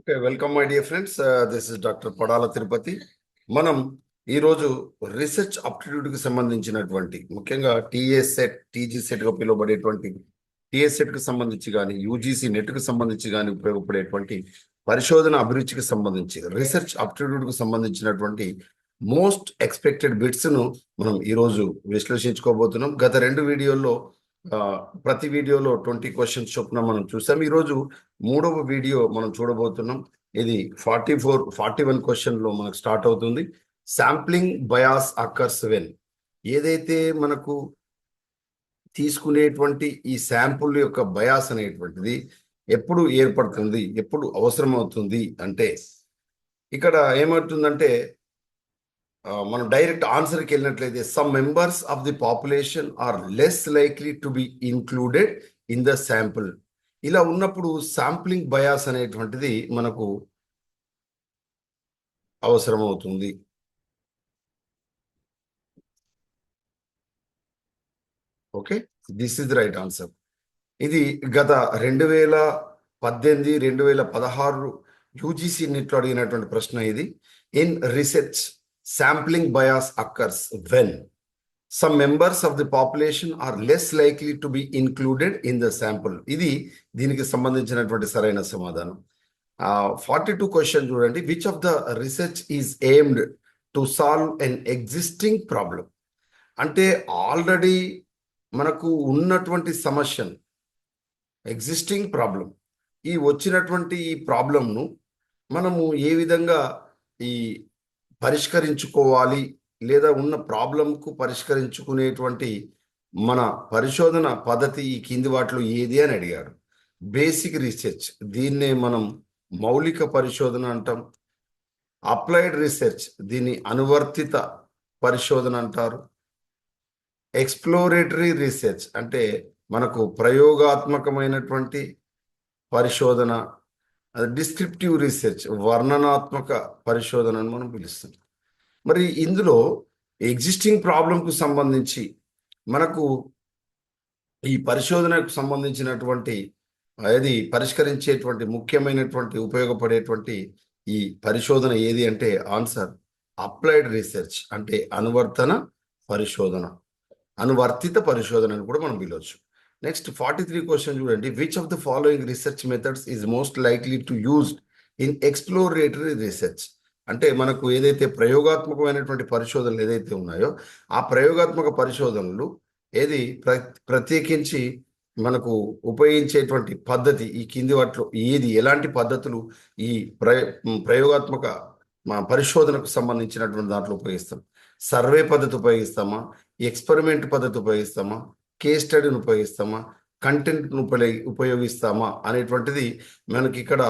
Okay, welcome my dear friends. This is doctor Padala Tirupati. మనం ఈరోజు research అప్టిట్యూడ్కి సంబంధించినటువంటి ముఖ్యంగా టీఏ సెట్, టీజీ సెట్గా పిలువబడేటువంటి టీఏ సెట్కి సంబంధించి కానీ యూజీసీ నెట్కి సంబంధించి కానీ ఉపయోగపడేటువంటి పరిశోధన అభిరుచికి సంబంధించి రీసెర్చ్ అప్టిట్యూడ్కి సంబంధించినటువంటి మోస్ట్ ఎక్స్పెక్టెడ్ బిట్స్ను మనం ఈరోజు విశ్లేషించుకోబోతున్నాం. గత రెండు వీడియోల్లో ప్రతి వీడియోలో 20 క్వశ్చన్స్ చొప్పున మనం చూసాం. ఈరోజు మూడవ వీడియో మనం చూడబోతున్నాం. ఇది 41 క్వశ్చన్ లో మనకు స్టార్ట్ అవుతుంది. శాంప్లింగ్ బయాస్ అకర్స్ వెన్, ఏదైతే మనకు తీసుకునేటువంటి ఈ శాంపుల్ యొక్క బయాస్ అనేటువంటిది ఎప్పుడు ఏర్పడుతుంది, ఎప్పుడు అవసరం అవుతుంది అంటే ఇక్కడ ఏమవుతుందంటే మనం డైరెక్ట్ ఆన్సర్కి వెళ్ళినట్లయితే some members of the population are less likely to be included in the sample. ఇలా ఉన్నప్పుడు శాంప్లింగ్ బయాస్ అనేటువంటిది మనకు అవసరమవుతుంది. Okay, this is the right answer. ఇది గత 2018, 2016 యూజీసీ నెట్లో అడిగినటువంటి ప్రశ్న ఇది. In research sampling bias occurs when some members of the population are less likely to be included in the sample. ఇది దీనికి సంబంధించినటువంటి సరైన సమాధానం. 42 క్వశ్చన్ చూడండి. Which of the research is aimed to solve an existing problem. అంటే already మనకు ఉన్నటువంటి సమస్యను, ఎగ్జిస్టింగ్ ప్రాబ్లం, ఈ వచ్చినటువంటి ఈ ప్రాబ్లంను మనము ఏ విధంగా ఈ పరిష్కరించుకోవాలి, లేదా ఉన్న ప్రాబ్లంకు పరిష్కరించుకునేటువంటి మన పరిశోధన పద్ధతి ఈ కింది వాటిలో ఏది అని అడిగాడు. బేసిక్ రీసెర్చ్, దీన్నే మనం మౌలిక పరిశోధన అంటాం. అప్లైడ్ రీసెర్చ్, దీన్ని అనువర్తిత పరిశోధన అంటారు. ఎక్స్ప్లోరేటరీ రీసెర్చ్ అంటే మనకు ప్రయోగాత్మకమైనటువంటి పరిశోధన. డిస్క్రిప్టివ్ రీసెర్చ్, వర్ణనాత్మక పరిశోధన అని మనం పిలుస్తాం. మరి ఇందులో ఎగ్జిస్టింగ్ ప్రాబ్లంకు సంబంధించి మనకు ఈ పరిశోధనకు సంబంధించినటువంటి అది పరిష్కరించేటువంటి ముఖ్యమైనటువంటి ఉపయోగపడేటువంటి ఈ పరిశోధన ఏది అంటే ఆన్సర్ అప్లైడ్ రీసెర్చ్, అంటే అనువర్తన పరిశోధన, అనువర్తిత పరిశోధన అని కూడా మనం పిలవచ్చు. నెక్స్ట్ 43 క్వశ్చన్ చూడండి. Which of the following research methods is most likely to used in exploratory research. అంటే మనకు ఏదైతే ప్రయోగాత్మకమైనటువంటి పరిశోధనలు ఏదైతే ఉన్నాయో ఆ ప్రయోగాత్మక పరిశోధనలు ఏది ప్రత్యేకించి మనకు ఉపయోగించేటువంటి పద్ధతి ఈ కింది వాటిలో ఏది, ఎలాంటి పద్ధతులు ఈ ప్రయోగాత్మక పరిశోధనకు సంబంధించినటువంటి దాంట్లో ఉపయోగిస్తాం? సర్వే పద్ధతి ఉపయోగిస్తామా, ఎక్స్పెరిమెంట్ పద్ధతి ఉపయోగిస్తామా, కేస్ స్టడీని ఉపయోగిస్తామా, కంటెంట్ను ఉపయోగిస్తామా అనేటువంటిది మనకి ఇక్కడ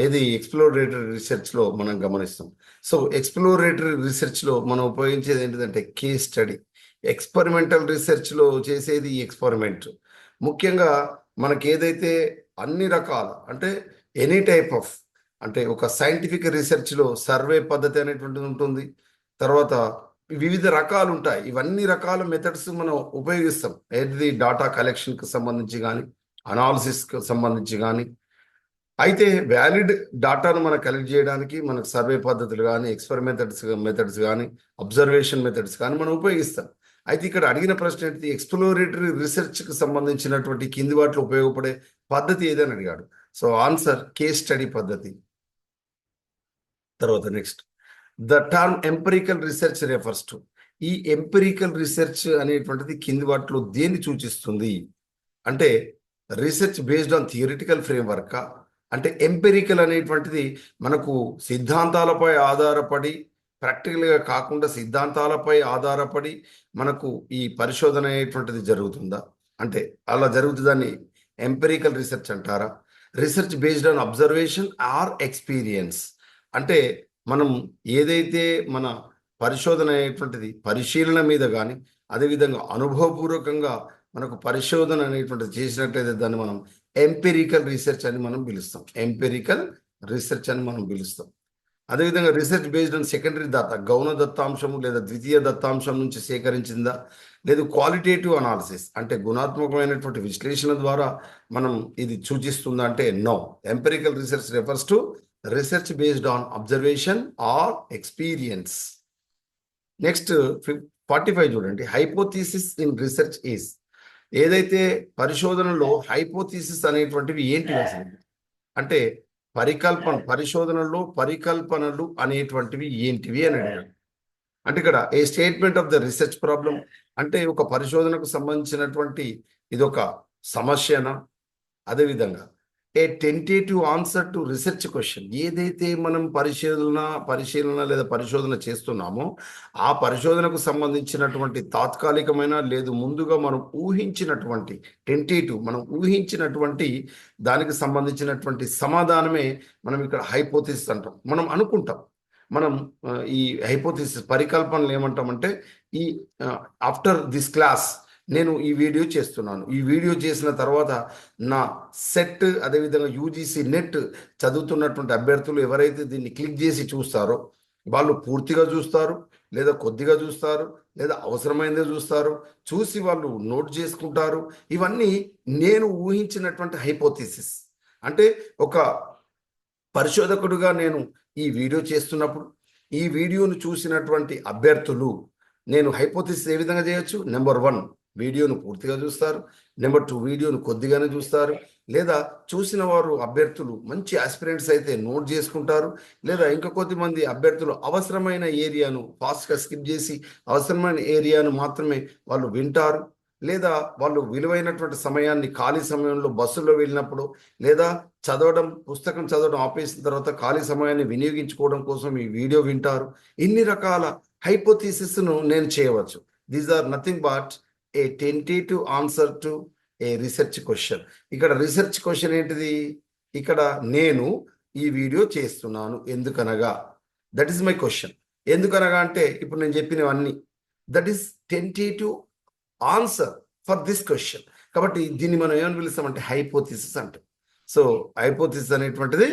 ఇది ఎక్స్ప్లోరేటరీ రీసెర్చ్లో మనం గమనిస్తాం. సో ఎక్స్ప్లోరేటరీ రీసెర్చ్లో మనం ఉపయోగించేది ఏంటిదంటే కేస్ స్టడీ. ఎక్స్పెరిమెంటల్ రీసెర్చ్లో చేసేది ఎక్స్పెరిమెంట్. ముఖ్యంగా మనకి ఏదైతే అన్ని రకాల అంటే ఎనీ టైప్ ఆఫ్ అంటే ఒక సైంటిఫిక్ రీసెర్చ్లో సర్వే పద్ధతి అనేటువంటిది ఉంటుంది. తర్వాత వివిధ రకాలు ఉంటాయి. ఇవన్నీ రకాల మెథడ్స్ మనం ఉపయోగిస్తాం. ఏది డాటా కలెక్షన్కి సంబంధించి కానీ, అనాలిసిస్కి సంబంధించి కానీ. అయితే వ్యాలిడ్ డాటాను మనం కలెక్ట్ చేయడానికి మనకు సర్వే పద్ధతులు కానీ, మెథడ్స్ కానీ, అబ్జర్వేషన్ మెథడ్స్ కానీ మనం ఉపయోగిస్తాం. అయితే ఇక్కడ అడిగిన ప్రశ్న ఏంటి? ఎక్స్ప్లోరేటరీ రీసెర్చ్కి సంబంధించినటువంటి కింది వాటిలో ఉపయోగపడే పద్ధతి ఏదని అడిగాడు. సో ఆన్సర్ కేస్ స్టడీ పద్ధతి. తర్వాత next, the term empirical research refers to. ఈ ఎంపెరికల్ రీసెర్చ్ అనేటువంటిది కింది వాటిలో దేన్ని సూచిస్తుంది అంటే research based on theoretical framework. అంటే ఎంపెరికల్ అనేటువంటిది మనకు సిద్ధాంతాలపై ఆధారపడి, ప్రాక్టికల్గా కాకుండా సిద్ధాంతాలపై ఆధారపడి మనకు ఈ పరిశోధన అనేటువంటిది జరుగుతుందా అంటే అలా జరుగుతుందని ఎంపెరికల్ రీసెర్చ్ అంటారా? Research based on observation or experience, అంటే మనం ఏదైతే మన పరిశోధన అనేటువంటిది పరిశీలన మీద కానీ, అదేవిధంగా అనుభవపూర్వకంగా మనకు పరిశోధన అనేటువంటిది చేసినట్లయితే దాన్ని మనం ఎంపెరికల్ రీసెర్చ్ అని మనం పిలుస్తాం. ఎంపెరికల్ రీసెర్చ్ అని మనం పిలుస్తాం. అదేవిధంగా research based on secondary data, గౌణ దత్తాంశము లేదా ద్వితీయ దత్తాంశం నుంచి సేకరించిందా, లేదు క్వాలిటేటివ్ అనాలిసిస్ అంటే గుణాత్మకమైనటువంటి విశ్లేషణ ద్వారా మనం ఇది సూచిస్తుందా అంటే no. Empirical research refers to research based on observation or experience. Next 45 చూడండి. హైపోథీసిస్ ఇన్ రీసెర్చ్ ఈస్, ఏదైతే పరిశోధనలో హైపోథీసిస్ అనేటువంటివి ఏంటివి అసలు అంటే పరిశోధనలో పరికల్పనలు అనేటువంటివి ఏంటివి అని అడిగాడు. అంటే ఇక్కడ a statement of the research problem అంటే ఒక పరిశోధనకు సంబంధించినటువంటి ఇదొక సమస్యన, అదేవిధంగా a tentative answer to research question, ఏదైతే మనం పరిశీలన లేదా పరిశోధన చేస్తున్నామో ఆ పరిశోధనకు సంబంధించినటువంటి తాత్కాలికమైన లేదు ముందుగా మనం ఊహించినటువంటి మనం ఊహించినటువంటి దానికి సంబంధించినటువంటి సమాధానమే మనం ఇక్కడ హైపోథిసిస్ అంటాం. మనం అనుకుంటాం, మనం ఈ హైపోథిసిస్ పరికల్పనలు ఏమంటామంటే ఈ ఆఫ్టర్ దిస్ క్లాస్ నేను ఈ వీడియో చేస్తున్నాను, ఈ వీడియో చేసిన తర్వాత నా సెట్ అదేవిధంగా యూజీసీ నెట్ చదువుతున్నటువంటి అభ్యర్థులు ఎవరైతే దీన్ని క్లిక్ చేసి చూస్తారో వాళ్ళు పూర్తిగా చూస్తారు, లేదా కొద్దిగా చూస్తారు, లేదా అవసరమైనదే చూస్తారు, చూసి వాళ్ళు నోట్ చేసుకుంటారు. ఇవన్నీ నేను ఊహించినటువంటి హైపోథిసిస్. అంటే ఒక పరిశోధకుడుగా నేను ఈ వీడియో చేస్తున్నప్పుడు ఈ వీడియోను చూసినటువంటి అభ్యర్థులు నేను హైపోథిసిస్ ఏ విధంగా చేయొచ్చు? నెంబర్ 1 వీడియోను పూర్తిగా చూస్తారు, నెంబర్ 2 వీడియోను కొద్దిగానే చూస్తారు, లేదా చూసిన వారు అభ్యర్థులు మంచి ఆస్పిరెంట్స్ అయితే నోట్ చేసుకుంటారు, లేదా ఇంకా కొద్దిమంది అభ్యర్థులు అవసరమైన ఏరియాను ఫాస్ట్గా స్కిప్ చేసి అవసరమైన ఏరియాను మాత్రమే వాళ్ళు వింటారు, లేదా వాళ్ళు విలువైనటువంటి సమయాన్ని ఖాళీ సమయంలో బస్సులో వెళ్ళినప్పుడు లేదా పుస్తకం చదవడం ఆపేసిన తర్వాత ఖాళీ సమయాన్ని వినియోగించుకోవడం కోసం ఈ వీడియో వింటారు. ఇన్ని రకాల హైపోథీసిస్ను నేను చేయవచ్చు. These are nothing but a tentative answer to a research question. ఇక్కడ రీసెర్చ్ క్వశ్చన్ ఏంటిది? ఇక్కడ నేను ఈ వీడియో చేస్తున్నాను ఎందుకనగా, దట్ ఈస్ మై క్వశ్చన్. ఎందుకనగా అంటే ఇప్పుడు నేను చెప్పినవన్నీ that is tentative answer for this question. కాబట్టి దీన్ని మనం ఏమని పిలుస్తామంటే హైపోథిసిస్ అంటాం. సో హైపోథిసిస్ అనేటువంటిది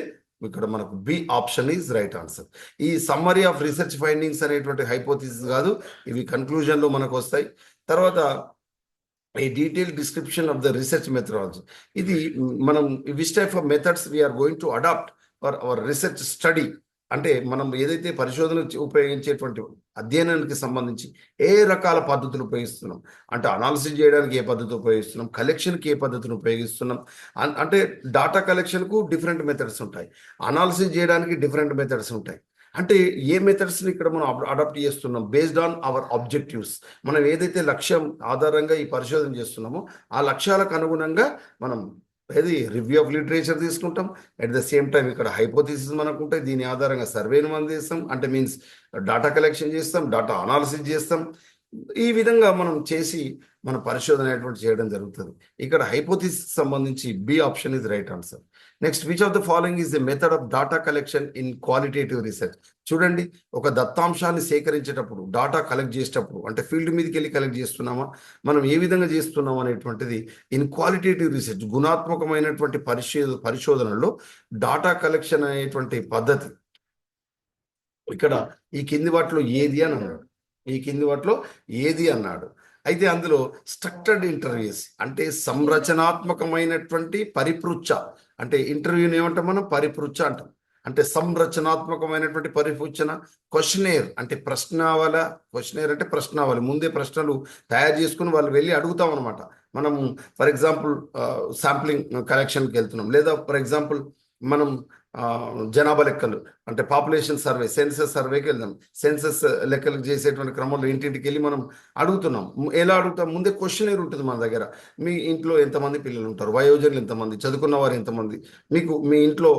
ఇక్కడ మనకు B option is right answer. ఈ సమ్మరీ ఆఫ్ రీసెర్చ్ ఫైండింగ్స్ అనేటువంటి హైపోథిసిస్ కాదు, ఇవి కన్క్లూజన్లో మనకు వస్తాయి. తర్వాత a detail description of the research methodology, ఇది మనం which type of methods we are going to adapt for our research study. అంటే మనం ఏదైతే పరిశోధన ఉపయోగించేటువంటి అధ్యయనానికి సంబంధించి ఏ రకాల పద్ధతులు ఉపయోగిస్తున్నాం అంటే అనాలిసిస్ చేయడానికి ఏ పద్ధతి ఉపయోగిస్తున్నాం, కలెక్షన్కి ఏ పద్ధతిని ఉపయోగిస్తున్నాం. అంటే డాటా కలెక్షన్కు డిఫరెంట్ మెథడ్స్ ఉంటాయి, అనాలిసిస్ చేయడానికి డిఫరెంట్ మెథడ్స్ ఉంటాయి. అంటే ఏ మెథడ్స్ని ఇక్కడ మనం అడాప్ట్ చేస్తున్నాం బేస్డ్ ఆన్ అవర్ ఆబ్జెక్టివ్స్. మనం ఏదైతే లక్ష్యం ఆధారంగా ఈ పరిశోధన చేస్తున్నామో ఆ లక్ష్యాలకు అనుగుణంగా మనం ఏది రివ్యూ ఆఫ్ లిటరేచర్ తీసుకుంటాం. అట్ ద సేమ్ టైం ఇక్కడ హైపోథిసిస్ మనకు ఉంటాయి, దీని ఆధారంగా సర్వేను మనం చేస్తాం, అంటే మీన్స్ డాటా కలెక్షన్ చేస్తాం, డాటా అనాలిసిస్ చేస్తాం. ఈ విధంగా మనం చేసి మన పరిశోధన అనేటువంటి చేయడం జరుగుతుంది. ఇక్కడ హైపోథిసిస్ సంబంధించి B option is right answer. Next, which of the following is the method of data collection in qualitative research. చూడండి, ఒక దత్తాంశాన్ని సేకరించేటప్పుడు డాటా కలెక్ట్ చేసేటప్పుడు అంటే ఫీల్డ్ మీదకి వెళ్ళి కలెక్ట్ చేస్తున్నామా, మనం ఏ విధంగా చేస్తున్నాం అనేటువంటిది ఇన్ క్వాలిటేటివ్ రీసెర్చ్ గుణాత్మకమైనటువంటి పరిశోధనలో డాటా కలెక్షన్ అనేటువంటి పద్ధతి ఇక్కడ ఈ కింది వాటిలో ఏది అని అన్నాడు. అయితే అందులో స్ట్రక్చర్డ్ ఇంటర్వ్యూస్ అంటే సంరచనాత్మకమైనటువంటి పరిపృచ్ఛ, అంటే ఇంటర్వ్యూని ఏమంటాం మనం? పరిపృచ్ఛ అంటాం. అంటే సంరచనాత్మకమైనటువంటి పరిపృచ్ఛన. క్వశ్చనేర్ అంటే ప్రశ్నావళి, ముందే ప్రశ్నలు తయారు చేసుకుని వాళ్ళు వెళ్ళి అడుగుతాం అనమాట. మనం ఫర్ ఎగ్జాంపుల్ శాంప్లింగ్ కలెక్షన్కి వెళ్తున్నాం, లేదా ఫర్ ఎగ్జాంపుల్ మనం జనాభా లెక్కలు అంటే పాపులేషన్ సర్వే, సెన్సస్ సర్వేకి వెళ్దాం. సెన్సస్ లెక్కలు చేసేటువంటి క్రమంలో ఇంటింటికి వెళ్ళి మనం అడుగుతున్నాం. ఎలా అడుగుతాం? ముందే క్వశ్చనర్ ఉంటుంది మన దగ్గర. మీ ఇంట్లో ఎంతమంది పిల్లలు ఉంటారు, వయోజనులు ఎంతమంది, చదువుకున్న వారు ఎంతమంది, మీ ఇంట్లో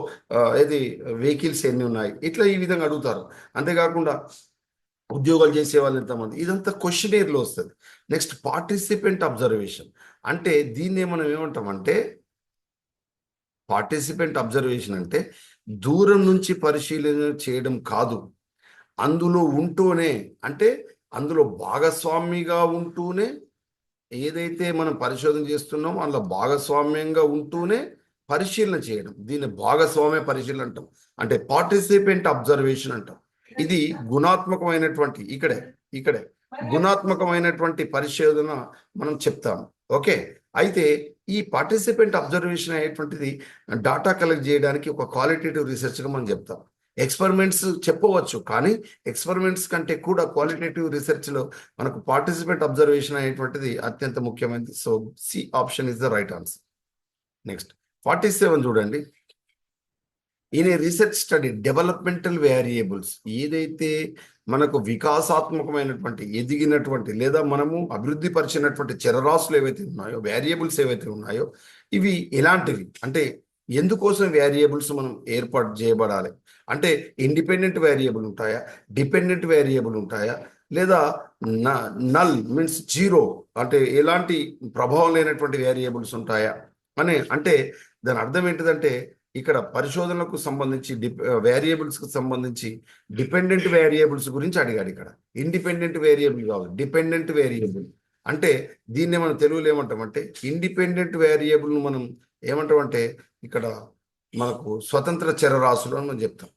ఏది వెహికల్స్ ఎన్ని ఉన్నాయి, ఇట్లా ఈ విధంగా అడుగుతారు. అంతేకాకుండా ఉద్యోగాలు చేసే వాళ్ళు ఎంతమంది, ఇదంతా క్వశ్చనర్లో వస్తుంది. నెక్స్ట్, పార్టిసిపెంట్ అబ్జర్వేషన్ అంటే దీన్ని మనం ఏమంటామంటే పార్టిసిపెంట్ అబ్జర్వేషన్ అంటే దూరం నుంచి పరిశీలన చేయడం కాదు, అందులో ఉంటూనే అంటే అందులో భాగస్వామిగా ఉంటూనే ఏదైతే మనం పరిశోధన చేస్తున్నామో అందులో భాగస్వామ్యంగా ఉంటూనే పరిశీలన చేయడం, దీన్ని భాగస్వామ్య పరిశీలన అంటాం, అంటే పార్టిసిపెంట్ అబ్జర్వేషన్ అంటాం. ఇది గుణాత్మకమైనటువంటి ఇక్కడే గుణాత్మకమైనటువంటి పరిశోధన మనం చెప్తాము. ఓకే, అయితే ఈ పార్టిసిపెంట్ అబ్జర్వేషన్ అనేటువంటిది డాటా కలెక్ట్ చేయడానికి ఒక క్వాలిటేటివ్ రీసెర్చ్గా మనం చెప్తాం. ఎక్స్పెరిమెంట్స్ చెప్పవచ్చు, కానీ ఎక్స్పెరిమెంట్స్ కంటే కూడా క్వాలిటేటివ్ రీసెర్చ్లో మనకు పార్టిసిపెంట్ అబ్జర్వేషన్ అనేటువంటిది అత్యంత ముఖ్యమైనది. So C option is the right answer. Next 47 చూడండి. In a research study developmental variables, ఏదైతే మనకు వికాసాత్మకమైనటువంటి ఎదిగినటువంటి లేదా మనము అభివృద్ధి పరిచినటువంటి చరరాశులు ఏవైతే ఉన్నాయో, వేరియబుల్స్ ఏవైతే ఉన్నాయో, ఇవి ఎలాంటివి అంటే ఎందుకోసం వేరియబుల్స్ మనం ఏర్పాటు చేయబడాలి అంటే ఇండిపెండెంట్ వేరియబుల్ ఉంటాయా, డిపెండెంట్ వేరియబుల్ ఉంటాయా, లేదా నల్ మీన్స్ జీరో అంటే ఎలాంటి ప్రభావం లేనటువంటి వేరియబుల్స్ ఉంటాయా అని. అంటే దాని అర్థం ఏంటిదంటే ఇక్కడ పరిశోధనలకు సంబంధించి వేరియబుల్స్కి సంబంధించి డిపెండెంట్ వేరియబుల్స్ గురించి అడిగాడు. ఇక్కడ ఇండిపెండెంట్ వేరియబుల్ కాదు, డిపెండెంట్ వేరియబుల్. అంటే దీన్ని మనం తెలుగులో ఏమంటామంటే ఇండిపెండెంట్ వేరియబుల్ను మనం ఏమంటామంటే ఇక్కడ మనకు స్వతంత్ర చరరాశులు అని మనం చెప్తాం.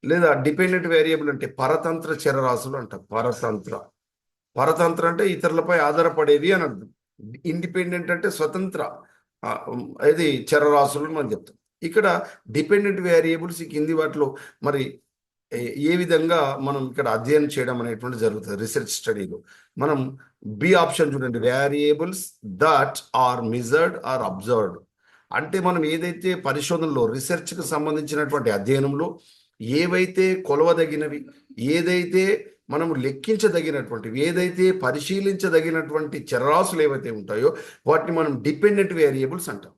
లేదా డిపెండెంట్ వేరియబుల్ అంటే పరతంత్ర చరరాశులు అంటాం. పరతంత్ర అంటే ఇతరులపై ఆధారపడేవి అని అర్థం. ఇండిపెండెంట్ అంటే స్వతంత్ర ఇది చరరాశులు మనం చెప్తాం. ఇక్కడ డిపెండెంట్ వేరియబుల్స్ కింది వాటిలో మరి ఏ విధంగా మనం ఇక్కడ అధ్యయనం చేయడం అనేటువంటి జరుగుతుంది రీసెర్చ్ స్టడీలో. మనం బి ఆప్షన్ చూడండి, variables that are measured or observed. అంటే మనం ఏదైతే పరిశోధనలో రీసెర్చ్కి సంబంధించినటువంటి అధ్యయనంలో ఏవైతే కొలవదగినవి, ఏదైతే మనము లెక్కించదగినటువంటివి, ఏదైతే పరిశీలించదగినటువంటి చరరాశులు ఏవైతే ఉంటాయో వాటిని మనం డిపెండెంట్ వేరియబుల్స్ అంటాం.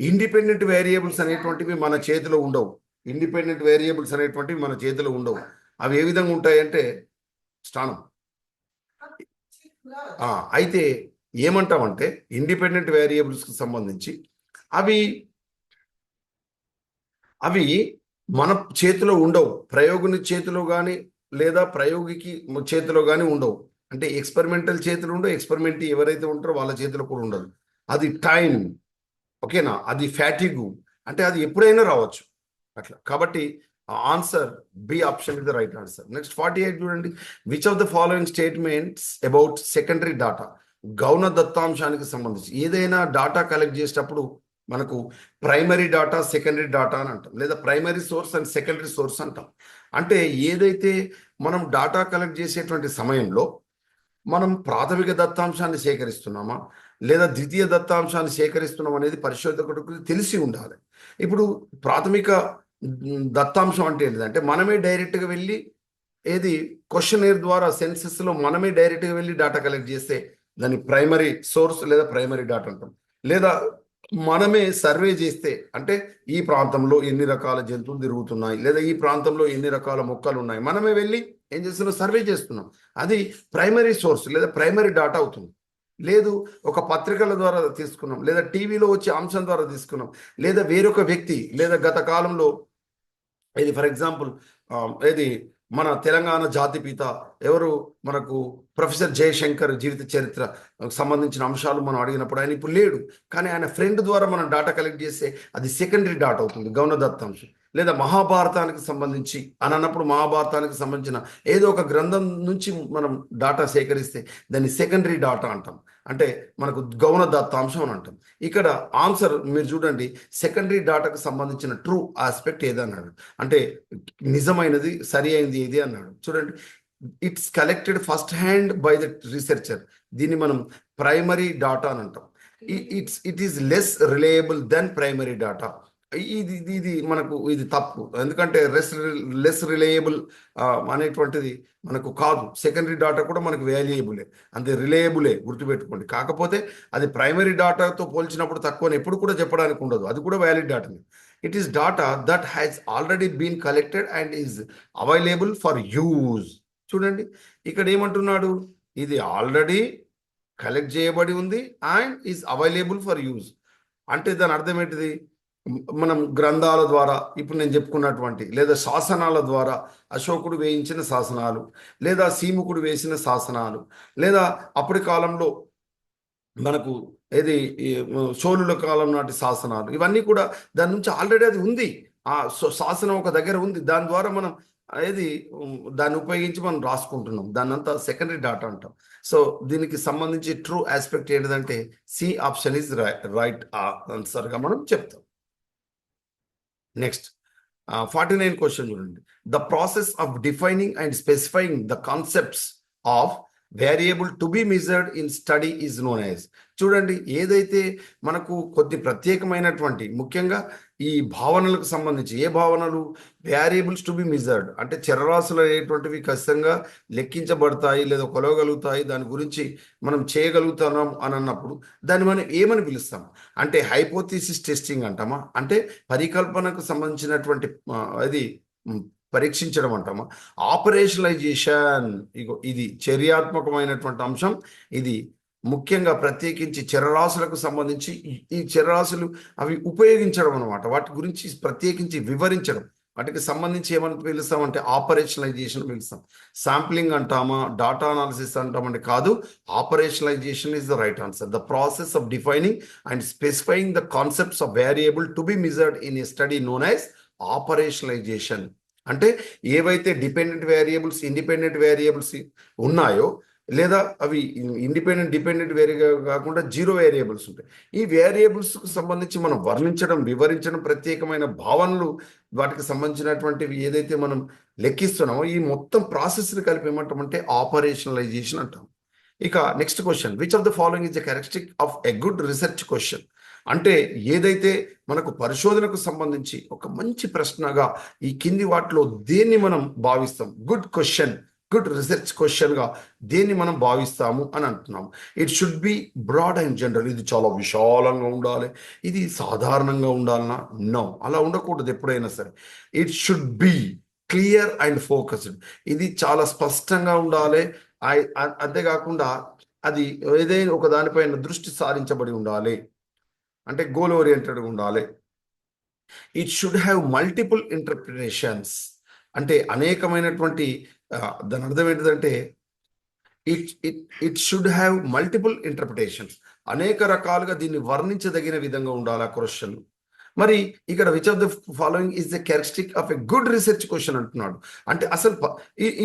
ఇండిపెండెంట్ వేరియబుల్స్ అనేటువంటివి మన చేతిలో ఉండవు. ఇండిపెండెంట్ వేరియబుల్స్ అనేటువంటివి మన చేతిలో ఉండవు. అవి ఏ విధంగా ఉంటాయంటే స్థానం. అయితే ఏమంటామంటే ఇండిపెండెంట్ వేరియబుల్స్కి సంబంధించి అవి మన చేతిలో ఉండవు. ప్రయోగుని చేతిలో కానీ లేదా ప్రయోగికి చేతిలో కానీ ఉండవు. అంటే ఎక్స్పెరిమెంటల్ చేతులు ఉండవు, ఎక్స్పెరిమెంట్ ఎవరైతే ఉంటారో వాళ్ళ చేతిలో కూడా ఉండదు. అది టైం, ఓకేనా, అది ఫ్యాటిగు, అంటే అది ఎప్పుడైనా రావచ్చు అట్లా. కాబట్టి answer B option is the right answer. Next 48 చూడండి. Which of the following statements about secondary data, గౌణ దత్తాంశానికి సంబంధించి ఏదైనా డాటా కలెక్ట్ చేసేటప్పుడు మనకు ప్రైమరీ డాటా, సెకండరీ డాటా అని అంటాం, లేదా primary source and secondary source అంటాం. అంటే ఏదైతే మనం డాటా కలెక్ట్ చేసేటువంటి సమయంలో మనం ప్రాథమిక దత్తాంశాన్ని సేకరిస్తున్నామా లేదా ద్వితీయ దత్తాంశాన్ని సేకరిస్తున్నాం అనేది పరిశోధకుడికి తెలిసి ఉండాలి. ఇప్పుడు ప్రాథమిక దత్తాంశం అంటే ఏంటంటే మనమే డైరెక్ట్గా వెళ్ళి ఏది క్వశ్చనర్ ద్వారా సెన్సెస్లో మనమే డైరెక్ట్గా వెళ్ళి డాటా కలెక్ట్ చేస్తే దాన్ని ప్రైమరీ సోర్స్ లేదా ప్రైమరీ డాటా అంటాం. లేదా మనమే సర్వే చేస్తే అంటే ఈ ప్రాంతంలో ఎన్ని రకాల జంతువులు తిరుగుతున్నాయి, లేదా ఈ ప్రాంతంలో ఎన్ని రకాల మొక్కలు ఉన్నాయి, మనమే వెళ్ళి ఏం చేస్తున్నాం, సర్వే చేస్తున్నాం. అది ప్రైమరీ సోర్స్ లేదా ప్రైమరీ డాటా అవుతుంది. లేదు ఒక పత్రికల ద్వారా తీసుకున్నాం, లేదా టీవీలో వచ్చే అంశం ద్వారా తీసుకున్నాం, లేదా వేరొక వ్యక్తి, లేదా గత కాలంలో ఇది ఫర్ ఎగ్జాంపుల్ ఇది మన తెలంగాణ జాతిపిత ఎవరు మనకు ప్రొఫెసర్ జయశంకర్ జీవిత చరిత్ర సంబంధించిన అంశాలు మనం అడిగినప్పుడు ఆయన ఇప్పుడు లేడు, కానీ ఆయన ఫ్రెండ్ ద్వారా మనం డాటా కలెక్ట్ చేస్తే అది సెకండరీ డాటా అవుతుంది, గౌణ దత్తాంశం. లేదా మహాభారతానికి సంబంధించి అని అన్నప్పుడు మహాభారతానికి సంబంధించిన ఏదో ఒక గ్రంథం నుంచి మనం డాటా సేకరిస్తే దాన్ని సెకండరీ డాటా అంటాం, అంటే మనకు గౌణ దత్తాంశం అని అంటాం. ఇక్కడ ఆన్సర్ మీరు చూడండి, సెకండరీ డాటాకు సంబంధించిన ట్రూ ఆస్పెక్ట్ ఏదన్నాడు అంటే నిజమైనది సరి అయింది ఏది అన్నాడు. చూడండి, it's collected first hand by the researcher. దీన్ని మనం ప్రైమరీ డాటా అని అంటాం. It is less reliable than primary data. ఇది మనకు ఇది తప్పు, ఎందుకంటే లెస్ రిలయబుల్ అనేటువంటిది మనకు కాదు. సెకండరీ డాటా కూడా మనకు వాల్యుయబులే, అంతే రిలయబులే, గుర్తుపెట్టుకోండి. కాకపోతే అది ప్రైమరీ డాటాతో పోల్చినప్పుడు తక్కువ ఎప్పుడు కూడా చెప్పడానికి ఉండదు, అది కూడా వ్యాలిడ్ డాటానే. It is data that has already been collected and is available for use. చూడండి ఇక్కడ ఏమంటున్నాడు, ఇది ఆల్రెడీ కలెక్ట్ చేయబడి ఉంది and is available for use. అంటే దాని అర్థం ఏంటిది, మనం గ్రంథాల ద్వారా ఇప్పుడు నేను చెప్పుకున్నటువంటి లేదా శాసనాల ద్వారా అశోకుడు వేయించిన శాసనాలు, లేదా సీముకుడు వేసిన శాసనాలు, లేదా అప్పటి కాలంలో మనకు ఇది ఈ చోళుల కాలం నాటి శాసనాలు, ఇవన్నీ కూడా దాని నుంచి ఆల్రెడీ అది ఉంది. ఆ శాసనం ఒక దగ్గర ఉంది, దాని ద్వారా మనం ఏది దాన్ని ఉపయోగించి మనం రాసుకుంటున్నాం. దాన్ని అంతా సెకండరీ డాటా అంటాం. సో దీనికి సంబంధించి ట్రూ ఆస్పెక్ట్ ఏంటిదంటే సి ఆప్షన్ ఈజ్ రైట్ ఆన్సర్గా మనం చెప్తాం. నెక్స్ట్ 49 క్వశ్చన్ చూడండి. The process of defining and specifying the concepts of variable to be measured in study is known as. చూడండి, ఏదైతే మనకు కొద్ది ప్రత్యేకమైనటువంటి ముఖ్యంగా ఈ భావనలకు సంబంధించి ఏ భావనలు వేరియబుల్స్ టు బి మెజర్డ్ అంటే చరరాశులు అనేటువంటివి ఖచ్చితంగా లెక్కించబడతాయి లేదా కొలవగలుగుతాయి, దాని గురించి మనం చేయగలుగుతున్నాం అని అన్నప్పుడు దాన్ని మనం ఏమని పిలుస్తాం అంటే హైపోథీసిస్ టెస్టింగ్ అంటామా, అంటే పరికల్పనకు సంబంధించినటువంటి అది పరీక్షించడం అంటామా, ఆపరేషనలైజేషన్ ఇగో ఇది చర్యాత్మకమైనటువంటి అంశం. ఇది ముఖ్యంగా ప్రత్యేకించి చరరాశులకు సంబంధించి ఈ చరరాశులు అవి ఉపయోగించడం అనమాట, వాటి గురించి ప్రత్యేకించి వివరించడం, వాటికి సంబంధించి ఏమని పిలుస్తామంటే ఆపరేషనలైజేషన్ పిలుస్తాం. శాంప్లింగ్ అంటామా, డాటా అనాలిసిస్ అంటామంటే కాదు, operationalisation is the right answer. The process of defining and specifying the concepts of variable to be measured in a study known as operationalisation. అంటే ఏవైతే డిపెండెంట్ వేరియబుల్స్ ఇండిపెండెంట్ వేరియబుల్స్ ఉన్నాయో లేదా అవి independent dependent కాకుండా zero variables ఉంటాయి, ఈ వేరియబుల్స్కు సంబంధించి మనం వర్ణించడం వివరించడం ప్రత్యేకమైన భావనలు వాటికి సంబంధించినటువంటివి ఏదైతే మనం లెక్కిస్తున్నామో ఈ మొత్తం ప్రాసెస్ని కలిపి ఏమంటామంటే ఆపరేషనలైజేషన్ అంటాం. ఇక next question, which of the following is the characteristic of a good research question. అంటే ఏదైతే మనకు పరిశోధనకు సంబంధించి ఒక మంచి ప్రశ్నగా ఈ కింది వాటిలో దేన్ని మనం భావిస్తాం, గుడ్ క్వశ్చన్ గుడ్ రీసెర్చ్ క్వశ్చన్గా దేన్ని మనం భావిస్తాము అని అంటున్నాము. It should be broad and general, ఇది చాలా విశాలంగా ఉండాలి, ఇది సాధారణంగా ఉండాలన్నా, నో అలా ఉండకూడదు ఎప్పుడైనా సరే. It should be clear and focused, ఇది చాలా స్పష్టంగా ఉండాలి, అంతేకాకుండా అది ఏదైనా ఒక దానిపైన దృష్టి సారించబడి ఉండాలి, అంటే గోల్ ఓరియంటెడ్గా ఉండాలి. It should have multiple interpretations, అంటే అనేకమైనటువంటి దాని అర్థం ఏంటిదంటే it should have multiple interpretations, అనేక రకాలుగా దీన్ని వర్ణించదగిన విధంగా ఉండాలి ఆ క్వశ్చన్. మరి ఇక్కడ which of the following is the characteristic of a good research question అంటున్నాడు. అంటే అసలు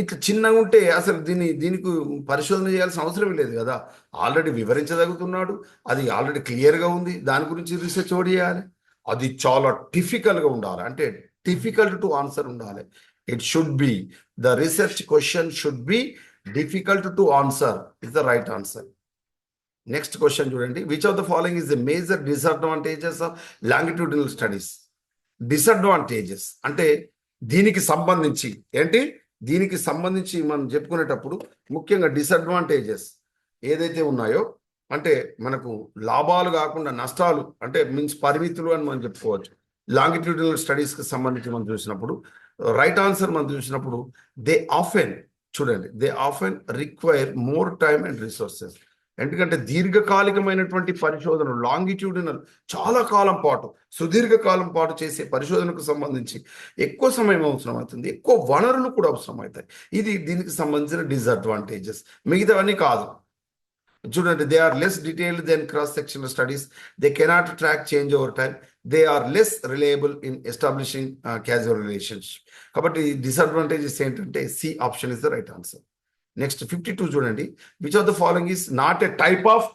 ఇట్లా చిన్నగా ఉంటే అసలు దీనికి పరిశోధన చేయాల్సిన అవసరం లేదు కదా, ఆల్రెడీ వివరించదగుతున్నాడు, అది ఆల్రెడీ క్లియర్గా ఉంది, దాని గురించి రీసెర్చ్ ఓడి చేయాలి, అది చాలా డిఫికల్ట్గా ఉండాలి, అంటే డిఫికల్ట్ టు ఆన్సర్ ఉండాలి. It should be the research question should be difficult to answer is the right answer. Next question చూడండి, which of the following is the major disadvantages of longitudinal studies. Disadvantages అంటే దీనికి సంబంధించి ఏంటి, దీనికి సంబంధించి మనం చెప్పుకునేటప్పుడు ముఖ్యంగా డిసడ్వాంటేజెస్ ఏదైతే ఉన్నాయో అంటే మనకు లాభాలు కాకుండా నష్టాలు అంటే మీన్స్ పరిమితులు అని మనం చెప్పుకోవచ్చు. లాంగిట్యూడినల్ స్టడీస్కి సంబంధించి మనం చూసినప్పుడు రైట్ ఆన్సర్ మనం చూసినప్పుడు దే ఆఫెన్ చూడండి, they often require more time and resources. ఎందుకంటే దీర్ఘకాలికమైనటువంటి పరిశోధనలు లాంగిట్యూడినల్ చాలా కాలం పాటు సుదీర్ఘకాలం పాటు చేసే పరిశోధనకు సంబంధించి ఎక్కువ సమయం అవసరం అవుతుంది, ఎక్కువ వనరులు కూడా అవసరం అవుతాయి. ఇది దీనికి సంబంధించిన డిసడ్వాంటేజెస్, మిగతావన్నీ కాదు. చూడండి, they are less detailed than cross sectional studies, they cannot track change over time, they are less reliable in establishing casual relationship. కాబట్టి డిసడ్వాంటేజెస్ ఏంటంటే C option is the right answer. Next 52 చూడండి, which of the following is not a type of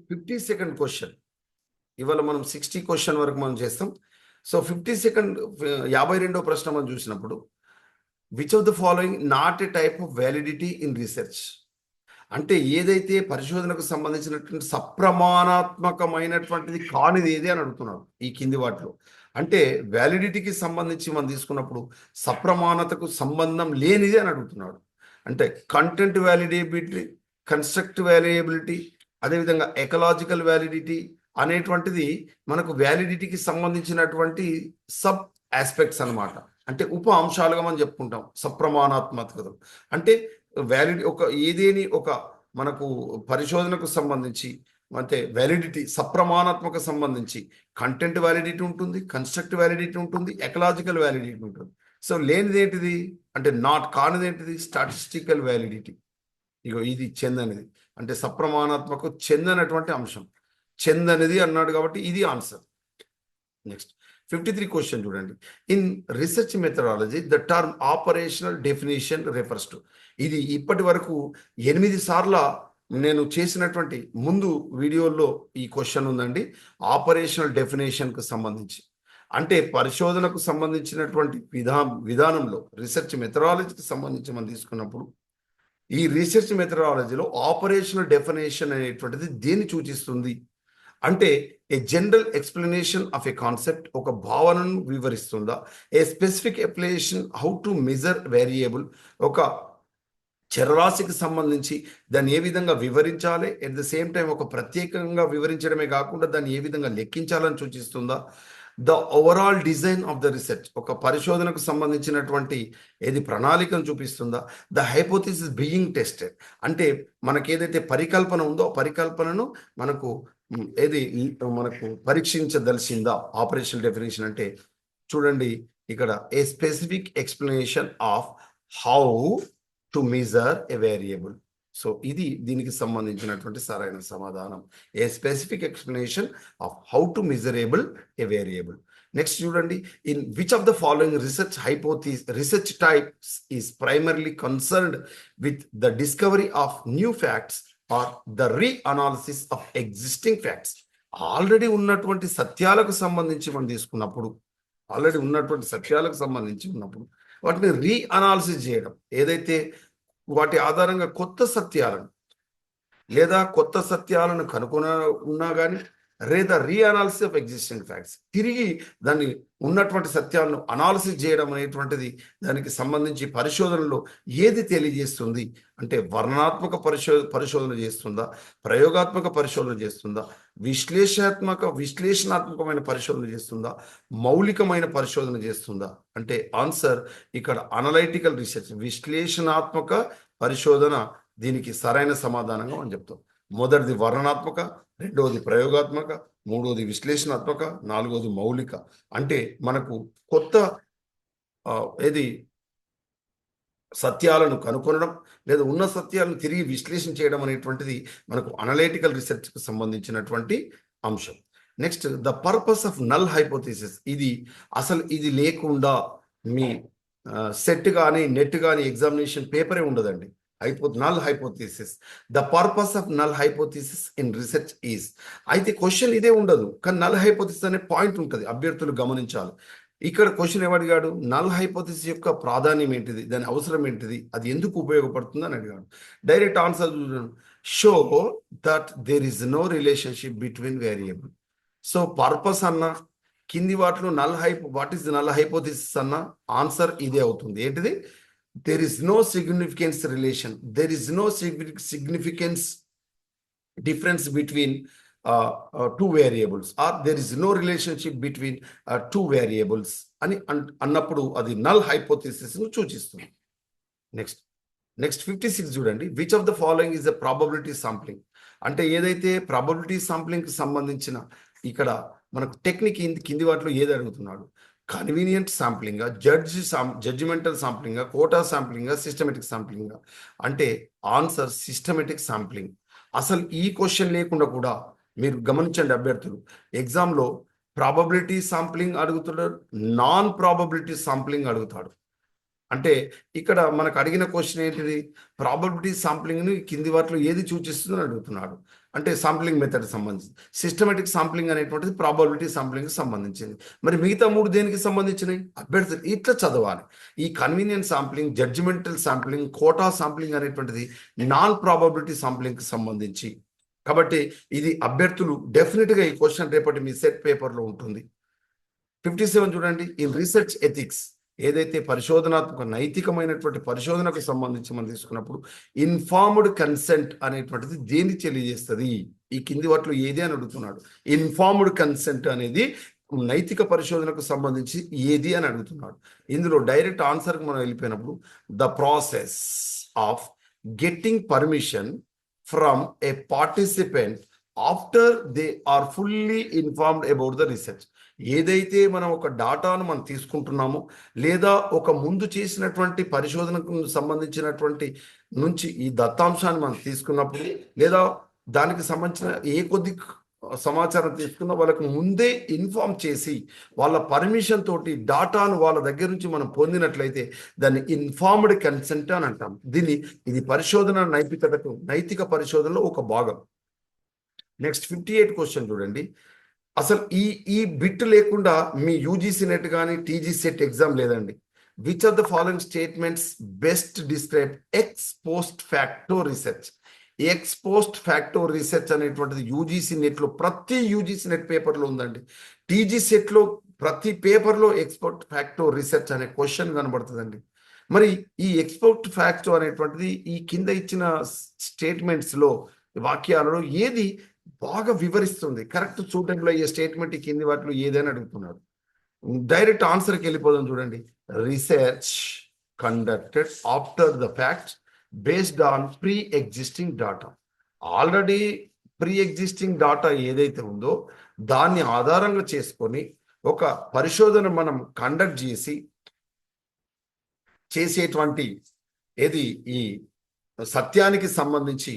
52nd question. ఇవాళ మనం 60 question వరకు మనం చేస్తాం. So 52nd 52వ ప్రశ్న మనం చూసినప్పుడు which of the following not a type of validity in research. అంటే ఏదైతే పరిశోధనకు సంబంధించినటువంటి సప్రమాణాత్మకమైనటువంటిది కానిది ఏది అని అడుగుతున్నారు ఈ కింది వాటిలో. అంటే వ్యాలిడిటీకి సంబంధించి మనం తీసుకున్నప్పుడు సప్రమాణతకు సంబంధం లేనిది అని అడుగుతున్నాడు. అంటే కంటెంట్ వ్యాలిడేబిలిటీ, కన్స్ట్రక్ట్ వ్యాలిడేబిలిటీ, అదేవిధంగా ఎకలాజికల్ వ్యాలిడిటీ అనేటువంటిది మనకు వ్యాలిడిటీకి సంబంధించినటువంటి సబ్ ఆస్పెక్ట్స్ అన్నమాట. అంటే ఉప అంశాలుగా మనం చెప్పుకుంటాం సప్రమాణాత్మకత. అంటే వ్యాలిడి ఏదేని ఒక మనకు పరిశోధనకు సంబంధించి అంటే వ్యాలిడిటీ సప్రమాణాత్మక సంబంధించి కంటెంట్ వ్యాలిడిటీ ఉంటుంది, కన్స్ట్రక్ట్ వ్యాలిడిటీ ఉంటుంది, ఎకలాజికల్ వ్యాలిడిటీ ఉంటుంది. సో లేనిది ఏంటిది అంటే నాట్ కానిది ఏంటిది స్టాటిస్టికల్ వ్యాలిడిటీ. ఇగో ఇది చెందనిది అంటే సప్రమాణాత్మక చెందనటువంటి అంశం. చెందనిది అన్నాడు కాబట్టి ఇది ఆన్సర్. నెక్స్ట్ 53 క్వశ్చన్ చూడండి. In research methodology the term operational definition refers to. ఇది ఇప్పటి వరకు 8 సార్ల నేను చేసినటువంటి ముందు వీడియోల్లో ఈ క్వశ్చన్ ఉందండి. ఆపరేషనల్ డెఫినేషన్కు సంబంధించి అంటే పరిశోధనకు సంబంధించినటువంటి విధానంలో రీసెర్చ్ మెథడాలజీకి సంబంధించి మనం తీసుకున్నప్పుడు ఈ రీసెర్చ్ మెథడాలజీలో ఆపరేషనల్ డెఫినేషన్ అనేటువంటిది దేన్ని సూచిస్తుంది అంటే a general explanation of a concept, ఒక భావనను వివరిస్తుందా. A specific application how to measure variable, ఒక చరరాశికి సంబంధించి దాన్ని ఏ విధంగా వివరించాలి, ఎట్ ద సేమ్ టైం ఒక ప్రత్యేకంగా వివరించడమే కాకుండా దాన్ని ఏ విధంగా లెక్కించాలని సూచిస్తుందా. The overall design of the research, ఒక పరిశోధనకు సంబంధించినటువంటి ఏది ప్రణాళికను చూపిస్తుందా. ద హైపోథిసిస్ బీయింగ్ టెస్టెడ్, అంటే మనకి ఏదైతే పరికల్పన ఉందో ఆ పరికల్పనను మనకు ఏది మనకు పరీక్షించదలిసిందా. ఆపరేషనల్ డెఫినేషన్ అంటే చూడండి ఇక్కడ a specific explanation of how to measure a variable. So ఇది దీనికి సంబంధించినటువంటి సరైన సమాధానం. A specific explanation of how to measurable a variable. Next చూడండి. In which of the following research types is primarily concerned with the discovery of new facts or the reanalysis of existing facts. Already ఉన్నటువంటి సత్యాలకు సంబంధించి మనం తీసుకున్నప్పుడు వాటిని రీఅనాలిసిస్ చేయడం, ఏదైతే వాటి ఆధారంగా కొత్త సత్యాలను కనుగొన్నా కానీ లేదా రీఅనాలిసిస్ ఆఫ్ ఎగ్జిస్టింగ్ ఫ్యాక్ట్స్, తిరిగి దాన్ని ఉన్నటువంటి సత్యాలను అనాలిసిస్ చేయడం అనేటువంటిది దానికి సంబంధించి పరిశోధనలో ఏది తెలియజేస్తుంది అంటే వర్ణనాత్మక పరిశోధన చేస్తుందా, ప్రయోగాత్మక పరిశోధన చేస్తుందా, విశ్లేషణాత్మకమైన పరిశోధన చేస్తుందా, మౌలికమైన పరిశోధన చేస్తుందా. అంటే ఆన్సర్ ఇక్కడ అనలైటికల్ రీసెర్చ్, విశ్లేషణాత్మక పరిశోధన దీనికి సరైన సమాధానంగా మనం చెప్తాం. మొదటిది వర్ణనాత్మక, రెండవది ప్రయోగాత్మక, మూడవది విశ్లేషణాత్మక, నాలుగవది మౌలిక. అంటే మనకు కొత్త ఏది సత్యాలను కనుగొనడం లేదా ఉన్న సత్యాలను తిరిగి విశ్లేషణ చేయడం అనేటువంటిది మనకు అనలైటికల్ రీసెర్చ్కి సంబంధించినటువంటి అంశం. Next the purpose of null hypothesis. ఇది లేకుండా మీ సెట్ కానీ నెట్ కానీ ఎగ్జామినేషన్ పేపరే ఉండదండి. Null hypothesis, the purpose of null hypothesis in research is. అయితే క్వశ్చన్ ఇదే ఉండదు కానీ నల్ హైపోథిసిస్ అనే పాయింట్ ఉంటుంది, అభ్యర్థులు గమనించాలి. ఇక్కడ క్వశ్చన్ ఏమడిగాడు, నల్ హైపోథిసిస్ యొక్క ప్రాధాన్యం ఏంటిది, దాని అవసరం ఏంటిది, అది ఎందుకు ఉపయోగపడుతుంది అని అడిగాడు. Direct answer show that there is no relationship between variable. So purpose అన్న కింది వాటిలో వాట్ ఈస్ నల్ హైపోథిసిస్ అన్న ఆన్సర్ ఇదే అవుతుంది. ఏంటిది, there is no significance relation, there is no significance difference between two variables, or there is no relationship between two variables అని అన్నప్పుడు అది నల్ హైపోథిసిస్ ను సూచిస్తుంది. నెక్స్ట్ 56 చూడండి. Which of the following is the probability sampling. అంటే ఏదైతే probability sampling కి సంబంధించిన ఇక్కడ మనకు టెక్నిక్ కింది వాటిలో ఏది అడుగుతున్నాడు, convenient sampling, judgemental sampling, quota sampling, systematic sampling. అంటే ఆన్సర్ సిస్టమేటిక్ శాంప్లింగ్. అసలు ఈ క్వశ్చన్ లేకుండా కూడా మీరు గమనించండి, అభ్యర్థులు ఎగ్జామ్లో ప్రాబబిలిటీ శాంప్లింగ్ అడుగుతాడు, నాన్ ప్రాబబిలిటీ శాంప్లింగ్ అడుగుతాడు. అంటే ఇక్కడ మనకు అడిగిన క్వశ్చన్ ఏంటిది, ప్రాబబిలిటీ శాంప్లింగ్ని కింది వాటిలో ఏది సూచిస్తుందని అడుగుతున్నాడు. అంటే శాంప్లింగ్ మెథడ్ సంబంధించి సిస్టమేటిక్ శాంప్లింగ్ అనేటువంటిది ప్రాబబిలిటీ శాంప్లింగ్కి సంబంధించింది. మరి మిగతా మూడు దేనికి సంబంధించినవి, అభ్యర్థులు ఇట్లా చదవాలి. ఈ convenient sampling, judgemental sampling, quota sampling అనేటువంటిది నాన్ ప్రాబబిలిటీ శాంప్లింగ్కి సంబంధించి. కాబట్టి ఇది అభ్యర్థులు డెఫినెట్గా ఈ క్వశ్చన్ రేపటి మీ సెట్ పేపర్లో ఉంటుంది. 57 చూడండి. ఇన్ రీసెర్చ్ ఎథిక్స్, ఏదైతే పరిశోధనాత్మక నైతికమైనటువంటి పరిశోధనకు సంబంధించి మనం తీసుకున్నప్పుడు ఇన్ఫార్మ్డ్ కన్సెంట్ అనేటువంటిది దేన్ని తెలియజేస్తుంది, ఈ కింది వాటిలో ఏది అని అడుగుతున్నాడు. ఇన్ఫార్మ్డ్ కన్సెంట్ అనేది నైతిక పరిశోధనకు సంబంధించి ఏది అని అడుగుతున్నాడు. ఇందులో డైరెక్ట్ ఆన్సర్కి మనం వెళ్ళిపోయినప్పుడు the process of getting permission from a participant after they are fully informed about the research. ఏదైతే మనం ఒక డాటాను మనం తీసుకుంటున్నామో లేదా ఒక ముందు చేసినటువంటి పరిశోధనకు సంబంధించినటువంటి నుంచి ఈ దత్తాంశాన్ని మనం తీసుకున్నప్పుడు లేదా దానికి సంబంధించిన ఏ కొద్ది సమాచారం తీసుకున్న వాళ్ళకు ముందే ఇన్ఫార్మ్ చేసి వాళ్ళ పర్మిషన్ తోటి డాటాను వాళ్ళ దగ్గర నుంచి మనం పొందినట్లయితే దాన్ని ఇన్ఫార్మ్డ్ కన్సెంట్ అని అంటాం. ఇది పరిశోధన నైతిక పరిశోధనలో ఒక భాగం. నెక్స్ట్ 58 క్వశ్చన్ చూడండి. అసలు ఈ బిట్ లేకుండా మీ యూజీసీ నెట్ కానీ టీజీ సెట్ ఎగ్జామ్ లేదండి. Which of the following statements best describe X post facto research? X post facto research అనేటువంటిది యూజీసీ నెట్లో ప్రతి యూజీసీ నెట్ పేపర్లో ఉందండి. టీజీ సెట్లో ప్రతి పేపర్లో ఎక్స్పోర్ట్ ఫ్యాక్టో రీసెర్చ్ అనే క్వశ్చన్ కనబడుతుందండి. మరి ఈ ఎక్స్పోర్ట్ ఫ్యాక్టో అనేటువంటిది ఈ కింద ఇచ్చిన స్టేట్మెంట్స్లో వాక్యాలలో ఏది బాగా వివరిస్తుంది? కరెక్ట్ చూడటంలో అయ్యే స్టేట్మెంట్ ఈ కింది వాటిలో ఏదైనా అడుగుతున్నాడు. డైరెక్ట్ ఆన్సర్కి వెళ్ళిపోదాం చూడండి. Research conducted after the fact based on pre existing data. Already pre existing data ఏదైతే ఉందో దాన్ని ఆధారంగా చేసుకొని ఒక పరిశోధన మనం కండక్ట్ చేసేటువంటి ఏది ఈ సత్యానికి సంబంధించి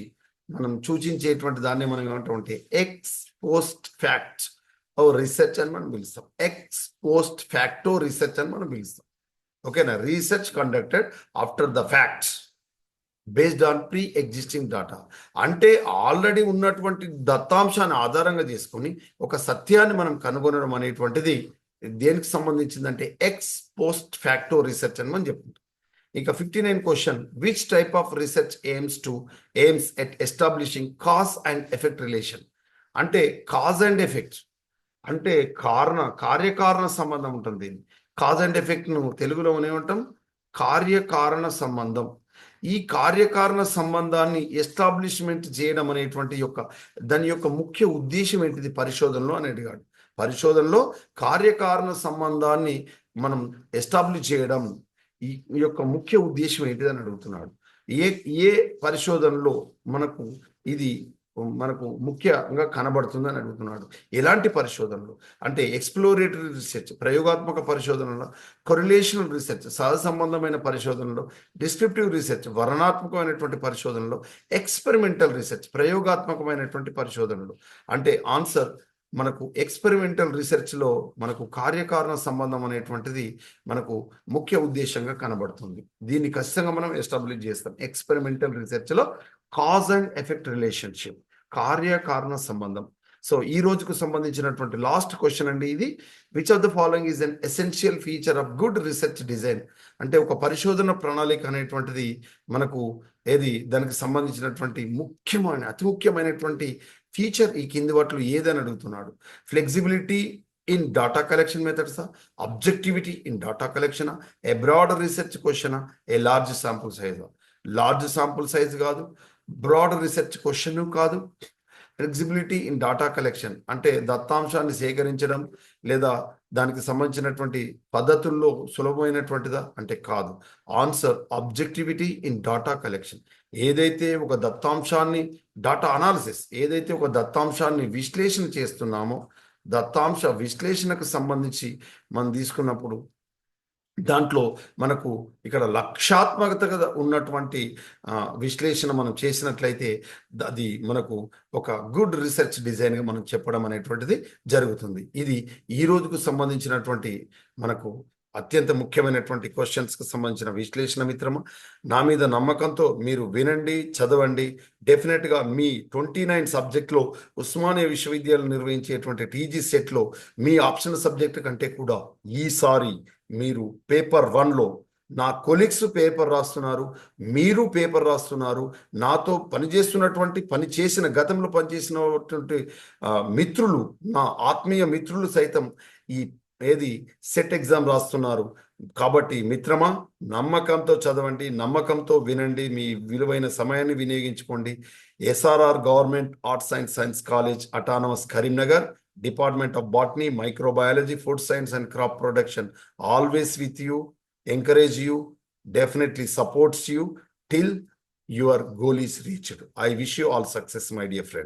మనం సూచించేటువంటి దాన్ని మనం ఏమంటామంటే ఎక్స్ పోస్ట్ ఫ్యాక్ట్ రీసెర్చ్ అని మనం పిలుస్తాం. ఎక్స్ పోస్ట్ ఫ్యాక్టో రీసెర్చ్ అని మనం పిలుస్తాం. ఓకేనా? Research conducted after the facts based on pre existing data అంటే ఆల్రెడీ ఉన్నటువంటి దత్తాంశాన్ని ఆధారంగా చేసుకొని ఒక సత్యాన్ని మనం కనుగొనడం అనేటువంటిది దేనికి సంబంధించిందంటే ఎక్స్ పోస్ట్ ఫ్యాక్టో రీసెర్చ్ అని మనం చెప్పుకుంటాం. ఇంకా 59 question, which type of research AIIMS at establishing cause and effect relation? అంటే కాజ్ అండ్ ఎఫెక్ట్ అంటే కార్యకారణ సంబంధం ఉంటుంది. కాజ్ అండ్ ఎఫెక్ట్ ను తెలుగులో ఏమంటాం? కార్యకారణ సంబంధం. ఈ కార్యకారణ సంబంధాన్ని ఎస్టాబ్లిష్మెంట్ చేయడం అనేటువంటి దాని యొక్క ముఖ్య ఉద్దేశం ఏంటిది పరిశోధనలో అని అడిగాడు. పరిశోధనలో కార్యకారణ సంబంధాన్ని మనం ఎస్టాబ్లిష్ చేయడం ఈ యొక్క ముఖ్య ఉద్దేశం ఏంటిదని అడుగుతున్నాడు. ఏ పరిశోధనలో మనకు ముఖ్యంగా కనబడుతుందని అడుగుతున్నాడు. ఎలాంటి పరిశోధనలు అంటే ఎక్స్ప్లోరేటరీ రీసెర్చ్ ప్రయోగాత్మక పరిశోధనలో, కొరిలేషనల్ రీసెర్చ్ సహ సంబంధమైన పరిశోధనలో, డిస్క్రిప్టివ్ రీసెర్చ్ వర్ణనాత్మకమైనటువంటి పరిశోధనలో, ఎక్స్పెరిమెంటల్ రీసెర్చ్ ప్రయోగాత్మకమైనటువంటి పరిశోధనలు. అంటే ఆన్సర్ మనకు ఎక్స్పెరిమెంటల్ రీసెర్చ్లో మనకు కార్యకారణ సంబంధం అనేటువంటిది మనకు ముఖ్య ఉద్దేశంగా కనబడుతుంది. దీన్ని ఖచ్చితంగా మనం ఎస్టాబ్లిష్ చేస్తాం. ఎక్స్పెరిమెంటల్ రీసెర్చ్లో కాజ్ అండ్ ఎఫెక్ట్ రిలేషన్షిప్, కార్యకారణ సంబంధం. సో ఈ రోజుకు సంబంధించినటువంటి లాస్ట్ క్వశ్చన్ అండి ఇది. Which of the following is an essential feature of good research design? అంటే ఒక పరిశోధన ప్రణాళిక అనేటువంటిది మనకు దానికి సంబంధించినటువంటి అతి ముఖ్యమైనటువంటి ఫీచర్ ఈ కింది వాటిలో ఏదని అడుగుతున్నాడు. ఫ్లెక్సిబిలిటీ ఇన్ డాటా కలెక్షన్ మెథడ్సా, అబ్జెక్టివిటీ ఇన్ డాటా కలెక్షనా, ఏ బ్రాడ్ రీసెర్చ్ క్వశ్చనా, ఏ లార్జ్ శాంపుల్ సైజా? లార్జ్ శాంపుల్ సైజ్ కాదు, బ్రాడ్ రీసెర్చ్ క్వశ్చన్ కాదు. ఫ్లెక్సిబిలిటీ ఇన్ డాటా కలెక్షన్ అంటే దత్తాంశాన్ని సేకరించడం లేదా దానికి సంబంధించినటువంటి పద్ధతుల్లో సులభమైనటువంటిదా అంటే కాదు. Answer objectivity in data collection. ఏదైతే ఒక దత్తాంశాన్ని డాటా అనాలిసిస్ ఏదైతే ఒక దత్తాంశాన్ని విశ్లేషణ చేస్తున్నామో దత్తాంశ విశ్లేషణకు సంబంధించి మనం తీసుకున్నప్పుడు దాంట్లో మనకు ఇక్కడ లక్ష్యాత్మకతగా ఉన్నటువంటి విశ్లేషణ మనం చేసినట్లయితే అది మనకు ఒక గుడ్ రీసెర్చ్ డిజైన్గా మనం చెప్పడం అనేటువంటిది జరుగుతుంది. ఇది ఈ రోజుకు సంబంధించినటువంటి మనకు అత్యంత ముఖ్యమైనటువంటి క్వశ్చన్స్కి సంబంధించిన విశ్లేషణ మిత్రమా. నా మీద నమ్మకంతో మీరు వినండి, చదవండి. డెఫినెట్గా మీ 29 సబ్జెక్ట్లో ఉస్మానియా విశ్వవిద్యాలయం నిర్వహించేటువంటి టీజీ సెట్లో మీ ఆప్షన్ సబ్జెక్ట్ కంటే కూడా ఈసారి మీరు పేపర్ 1లో నా కొలీగ్స్ పేపర్ రాస్తున్నారు, మీరు పేపర్ రాస్తున్నారు. నాతో గతంలో పనిచేసినటువంటి మిత్రులు, నా ఆత్మీయ మిత్రులు సైతం ఈ సెట్ ఎగ్జామ్ రాస్తున్నారు. కాబట్టి మిత్రమా, నమ్మకంతో చదవండి, నమ్మకంతో వినండి, మీ విలువైన సమయాన్ని వినియోగించుకోండి. SRR government arts and science college autonomous Karimnagar, Department of Botany, Microbiology, Food Science and Crop Production, always with you, encourage you, definitely supports you till your goal is reached. I wish you all success, my dear friend.